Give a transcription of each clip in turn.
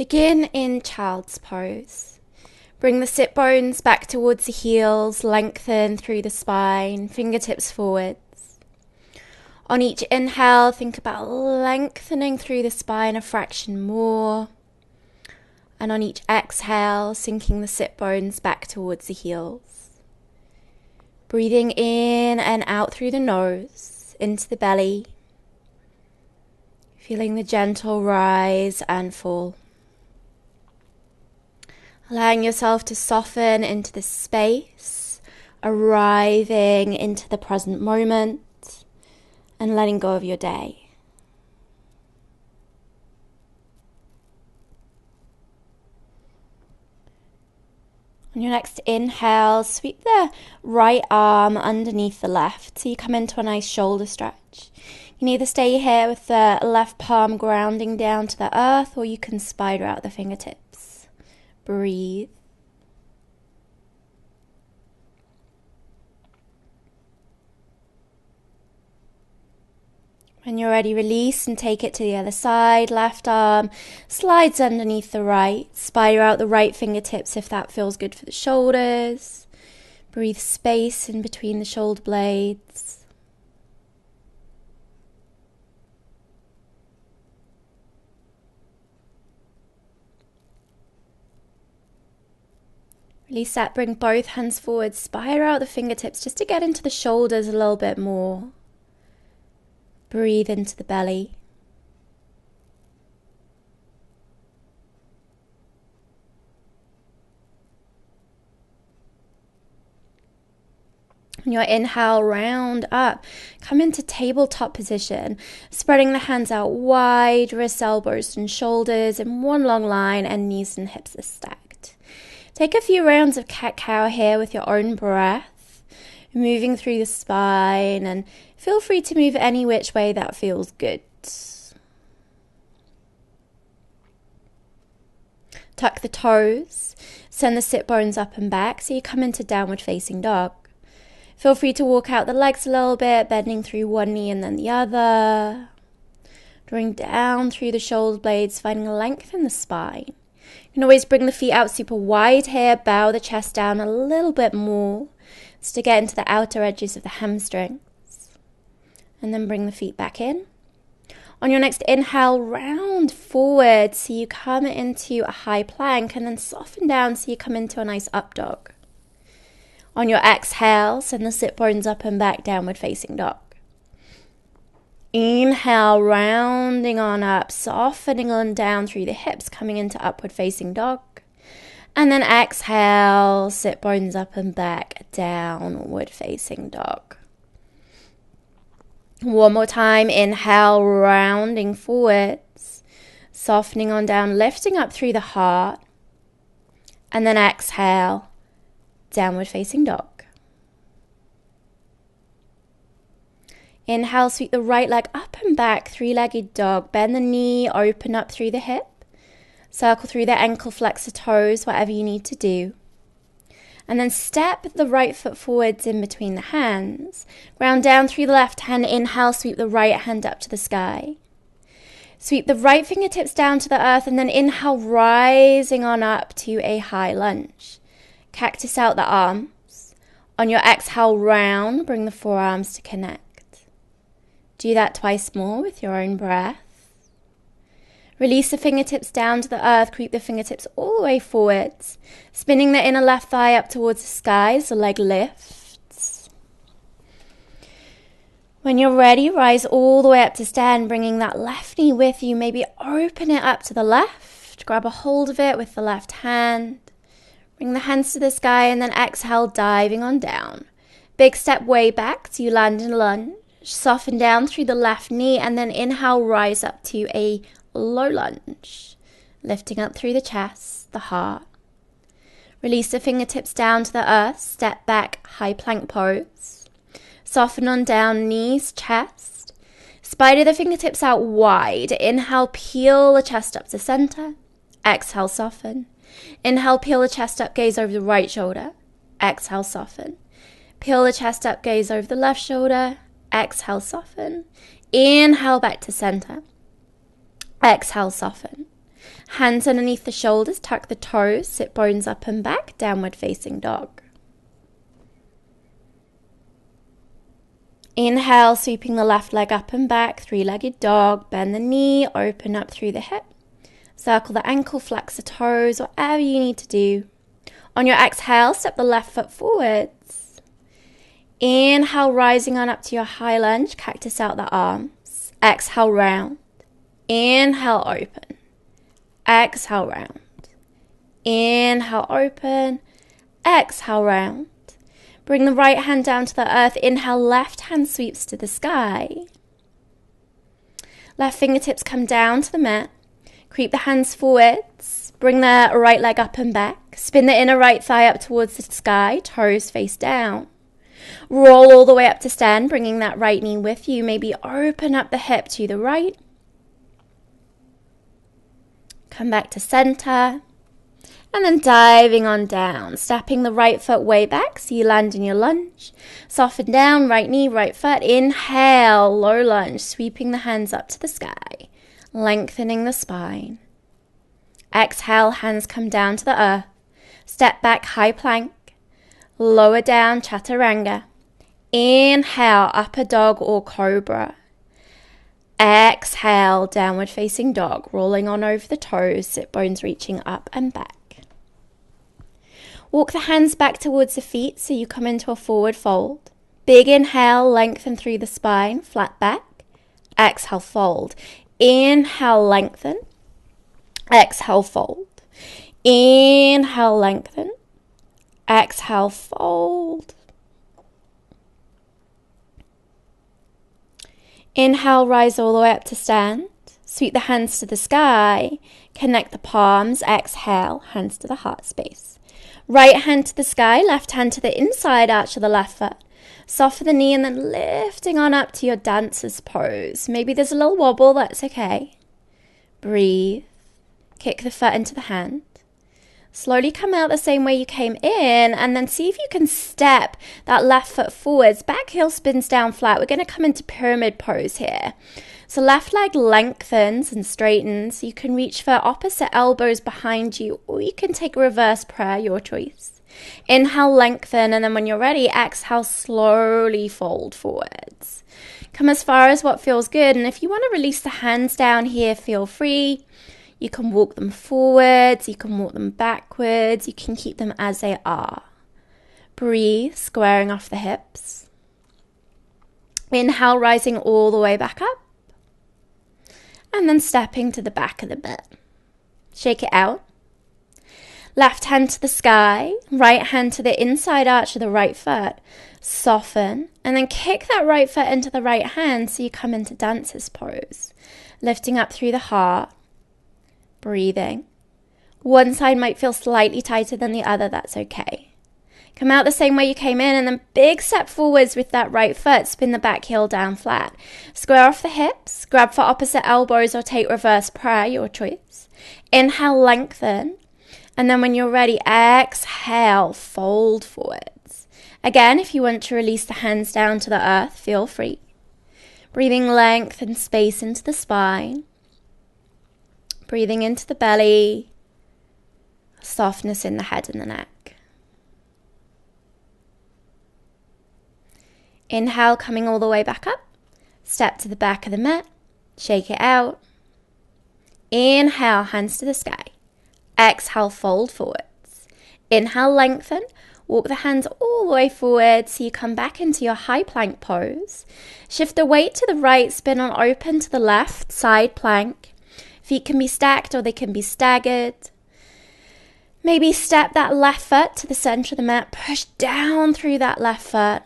Begin in child's pose. Bring the sit bones back towards the heels, lengthen through the spine, fingertips forwards. On each inhale, think about lengthening through the spine a fraction more. And on each exhale, sinking the sit bones back towards the heels. Breathing in and out through the nose, into the belly. Feeling the gentle rise and fall. Allowing yourself to soften into this space, arriving into the present moment and letting go of your day. On your next inhale, sweep the right arm underneath the left so you come into a nice shoulder stretch. You can either stay here with the left palm grounding down to the earth, or you can spider out the fingertips. Breathe. When you're ready, release and take it to the other side. Left arm slides underneath the right. Spider out the right fingertips if that feels good for the shoulders. Breathe space in between the shoulder blades. Release that, bring both hands forward, spider out the fingertips just to get into the shoulders a little bit more. Breathe into the belly. On your inhale, round up. Come into tabletop position, spreading the hands out wide, wrists, elbows and shoulders in one long line, and knees and hips are stacked. Take a few rounds of cat-cow here with your own breath, moving through the spine, and feel free to move any which way that feels good. Tuck the toes, send the sit bones up and back so you come into downward facing dog. Feel free to walk out the legs a little bit, bending through one knee and then the other. Drawing down through the shoulder blades, finding length in the spine. You can always bring the feet out super wide here, bow the chest down a little bit more, just to get into the outer edges of the hamstrings. And then bring the feet back in. On your next inhale, round forward so you come into a high plank, and then soften down so you come into a nice up dog. On your exhale, send the sit bones up and back, downward facing dog. Inhale, rounding on up, softening on down through the hips, coming into upward facing dog. And then exhale, sit bones up and back, downward facing dog. One more time, inhale, rounding forwards, softening on down, lifting up through the heart. And then exhale, downward facing dog. Inhale, sweep the right leg up and back, three-legged dog. Bend the knee, open up through the hip. Circle through the ankle, flex the toes, whatever you need to do. And then step the right foot forwards in between the hands. Ground down through the left hand. Inhale, sweep the right hand up to the sky. Sweep the right fingertips down to the earth, and then inhale, rising on up to a high lunge. Cactus out the arms. On your exhale, round, bring the forearms to connect. Do that twice more with your own breath. Release the fingertips down to the earth, creep the fingertips all the way forwards, spinning the inner left thigh up towards the sky as the leg lifts. When you're ready, rise all the way up to stand, bringing that left knee with you. Maybe open it up to the left, grab a hold of it with the left hand. Bring the hands to the sky, and then exhale, diving on down. Big step way back so you land in a lunge. Soften down through the left knee, and then inhale, rise up to a low lunge. Lifting up through the chest, the heart. Release the fingertips down to the earth, step back, high plank pose. Soften on down, knees, chest. Spider the fingertips out wide. Inhale, peel the chest up to center. Exhale, soften. Inhale, peel the chest up, gaze over the right shoulder. Exhale, soften. Peel the chest up, gaze over the left shoulder. Exhale, soften. Inhale back to center. Exhale, soften. Hands underneath the shoulders, tuck the toes, sit bones up and back, downward facing dog. Inhale, sweeping the left leg up and back, three-legged dog, bend the knee, open up through the hip. Circle the ankle, flex the toes, whatever you need to do. On your exhale, step the left foot forwards. Inhale, rising on up to your high lunge, cactus out the arms. Exhale, round. Inhale, open. Exhale, round. Inhale, open. Exhale, round. Bring the right hand down to the earth. Inhale, left hand sweeps to the sky. Left fingertips come down to the mat. Creep the hands forwards. Bring the right leg up and back. Spin the inner right thigh up towards the sky. Toes face down. Roll all the way up to stand, bringing that right knee with you. Maybe open up the hip to the right. Come back to center. And then diving on down, stepping the right foot way back so you land in your lunge. Soften down, right knee, right foot. Inhale, low lunge, sweeping the hands up to the sky, lengthening the spine. Exhale, hands come down to the earth. Step back, high plank. Lower down, chaturanga. Inhale, upper dog or cobra. Exhale, downward facing dog, rolling on over the toes, sit bones reaching up and back. Walk the hands back towards the feet so you come into a forward fold. Big inhale, lengthen through the spine, flat back. Exhale, fold. Inhale, lengthen. Exhale, fold. Inhale, lengthen. Exhale, fold. Inhale, rise all the way up to stand. Sweep the hands to the sky. Connect the palms. Exhale, hands to the heart space. Right hand to the sky, left hand to the inside arch of the left foot. Soften the knee and then lifting on up to your dancer's pose. Maybe there's a little wobble, that's okay. Breathe. Kick the foot into the hand. Slowly come out the same way you came in and then see if you can step that left foot forwards. Back heel spins down flat. We're going to come into pyramid pose here. So left leg lengthens and straightens. You can reach for opposite elbows behind you, or you can take a reverse prayer, your choice. Inhale, lengthen, and then when you're ready, exhale, slowly fold forwards. Come as far as what feels good, and if you want to release the hands down here, feel free. You can walk them forwards, you can walk them backwards, you can keep them as they are. Breathe, squaring off the hips. Inhale, rising all the way back up. And then stepping to the back of the mat. Shake it out. Left hand to the sky, right hand to the inside arch of the right foot. Soften, and then kick that right foot into the right hand so you come into dancer's pose. Lifting up through the heart. Breathing. One side might feel slightly tighter than the other, that's okay. Come out the same way you came in and then big step forwards with that right foot. Spin the back heel down flat. Square off the hips. Grab for opposite elbows or take reverse prayer, your choice. Inhale, lengthen. And then when you're ready, exhale, fold forwards. Again, if you want to release the hands down to the earth, feel free. Breathing length and space into the spine. Breathing into the belly. Softness in the head and the neck. Inhale, coming all the way back up. Step to the back of the mat. Shake it out. Inhale, hands to the sky. Exhale, fold forwards. Inhale, lengthen. Walk the hands all the way forward so you come back into your high plank pose. Shift the weight to the right, spin on open to the left, side plank. Feet can be stacked or they can be staggered. Maybe step that left foot to the center of the mat. Push down through that left foot.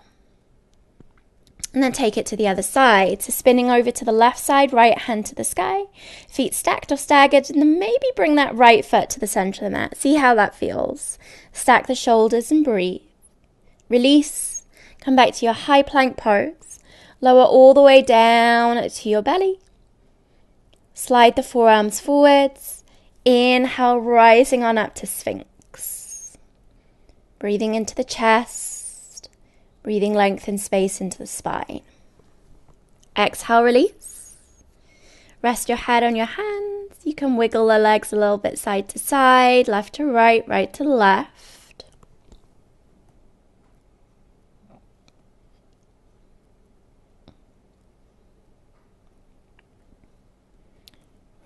And then take it to the other side. So spinning over to the left side, right hand to the sky. Feet stacked or staggered. And then maybe bring that right foot to the center of the mat. See how that feels. Stack the shoulders and breathe. Release. Come back to your high plank pose. Lower all the way down to your belly. Slide the forearms forwards. Inhale, rising on up to Sphinx. Breathing into the chest. Breathing length and space into the spine. Exhale, release. Rest your head on your hands. You can wiggle the legs a little bit side to side, left to right, right to left.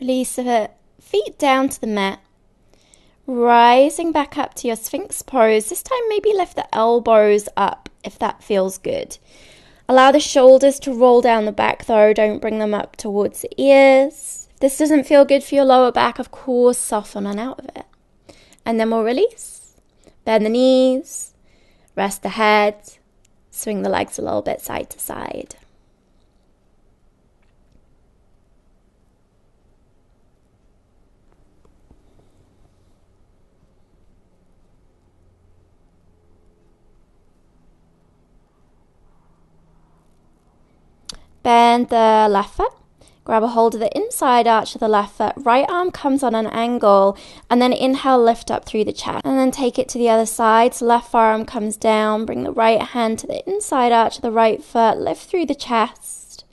Release the feet down to the mat. Rising back up to your Sphinx pose. This time maybe lift the elbows up if that feels good. Allow the shoulders to roll down the back though. Don't bring them up towards the ears. If this doesn't feel good for your lower back, of course, soften on out of it. And then we'll release. Bend the knees. Rest the head. Swing the legs a little bit side to side. Bend the left foot. Grab a hold of the inside arch of the left foot. Right arm comes on an angle. And then inhale, lift up through the chest. And then take it to the other side. So left forearm comes down. Bring the right hand to the inside arch of the right foot. Lift through the chest.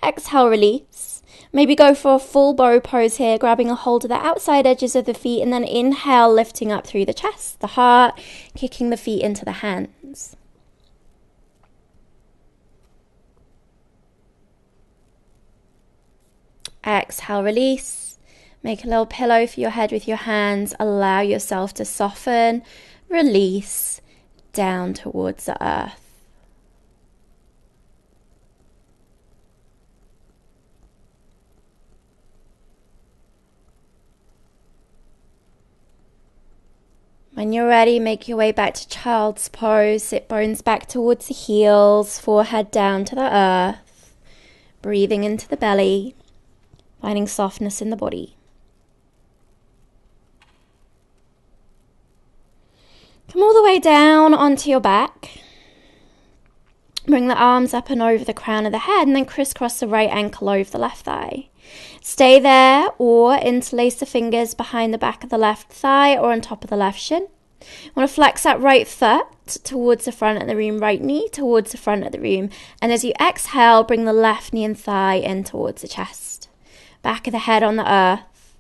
Exhale, release. Maybe go for a full bow pose here. Grabbing a hold of the outside edges of the feet. And then inhale, lifting up through the chest, the heart. Kicking the feet into the hands. Exhale, release. Make a little pillow for your head with your hands. Allow yourself to soften, release, down towards the earth. When you're ready, make your way back to child's pose. Sit bones back towards the heels, forehead down to the earth. Breathing into the belly. Finding softness in the body. Come all the way down onto your back. Bring the arms up and over the crown of the head and then crisscross the right ankle over the left thigh. Stay there or interlace the fingers behind the back of the left thigh or on top of the left shin. You want to flex that right foot towards the front of the room, right knee towards the front of the room. And as you exhale, bring the left knee and thigh in towards the chest. Back of the head on the earth.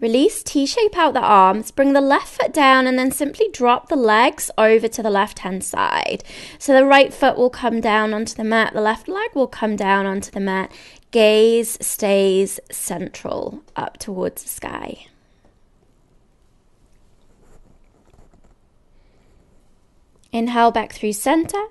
Release, T-shape out the arms. Bring the left foot down and then simply drop the legs over to the left-hand side. So the right foot will come down onto the mat. The left leg will come down onto the mat. Gaze stays central, up towards the sky. Inhale back through center.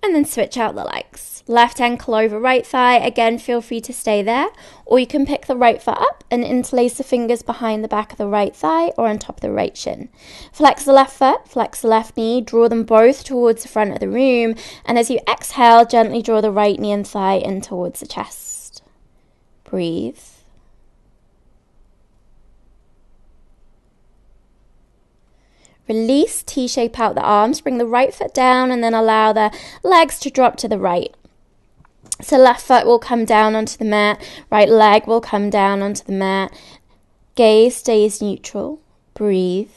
And then switch out the legs. Left ankle over right thigh. Again, feel free to stay there. Or you can pick the right foot up and interlace the fingers behind the back of the right thigh or on top of the right shin. Flex the left foot, flex the left knee. Draw them both towards the front of the room. And as you exhale, gently draw the right knee and thigh in towards the chest. Breathe. Release, T-shape out the arms, bring the right foot down and then allow the legs to drop to the right. So left foot will come down onto the mat, right leg will come down onto the mat. Gaze stays neutral. Breathe.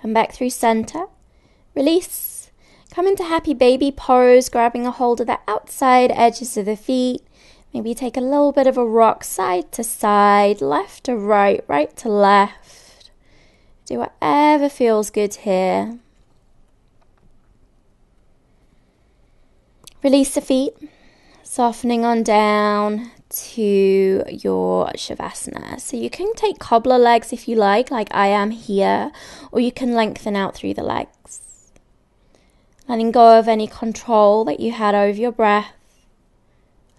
Come back through center. Release. Come into happy baby pose, grabbing a hold of the outside edges of the feet. Maybe take a little bit of a rock side to side, left to right, right to left. Do whatever feels good here. Release the feet, softening on down to your Shavasana. So you can take cobbler legs if you like I am here, or you can lengthen out through the legs. Letting go of any control that you had over your breath.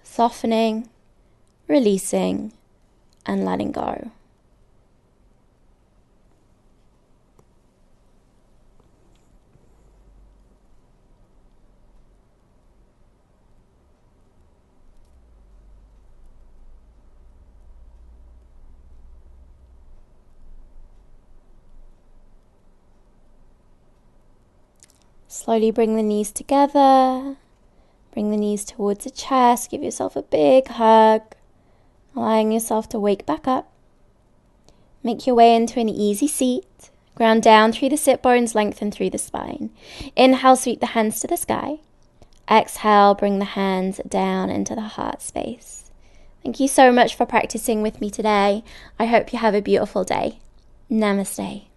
Softening, releasing, and letting go. Slowly bring the knees together. Bring the knees towards the chest. Give yourself a big hug. Allowing yourself to wake back up. Make your way into an easy seat. Ground down through the sit bones, lengthen through the spine. Inhale, sweep the hands to the sky. Exhale, bring the hands down into the heart space. Thank you so much for practicing with me today. I hope you have a beautiful day. Namaste.